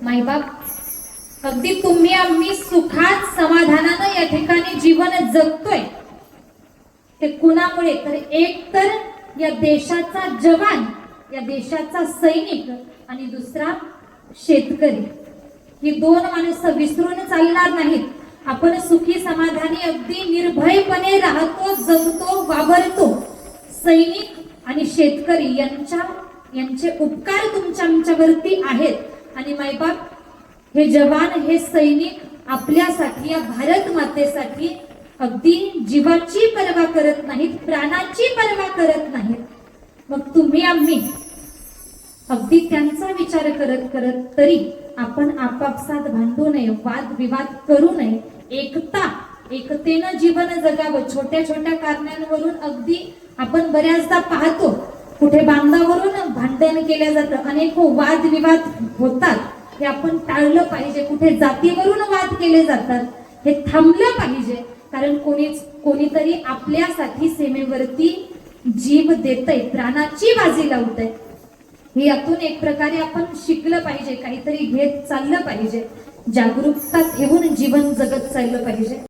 मायबाप अगदी तुम्ही आम्ही सुखात समाधानानं या ठिकाणी जीवन जगतोय ते कुणामुळे तर एक तर या देशाचा जवान, या देशाचा सैनिक आणि दुसरा शेतकरी, ही दोन माणसं विसरून चालणार नाहीत. आपण सुखी समाधानी अगदी निर्भयपणे राहतो, जगतो, वावरतो. सैनिक आणि शेतकरी यांचे उपकार तुमच्या आमच्यावरती आहेत आणि मायबाप हे जवान, हे सैनिक आपल्यासाठी, या भारत मातेसाठी अगदी जीवाची पर्वा करत नाहीत, प्राणाची पर्वा करत नाहीत. मग तुम्ही आम्ही अगदी त्यांचा विचार करत करत तरी आपण आपापसात भांडू नये, वाद विवाद करू नये, एकतेनं जीवन जगावं. छोट्या छोट्या कारणांवरून अगदी आपण बऱ्याचदा पाहतो कुठे बांधावरून भांडण केलं जातं, अनेक वाद विवाद होतात. हे आपण टाळलं पाहिजे. कुठे जातीवरून वाद केले जातात, हे थांबलं पाहिजे. कारण कोणीतरी आपल्यासाठी सीमेवरती जीव देतय, प्राणाची बाजी लावतय. हे यातून एक प्रकारे आपण शिकलं पाहिजे, काहीतरी घेत चाललं पाहिजे, जागरूकता ठेवून जीवन जगत चाललं पाहिजे.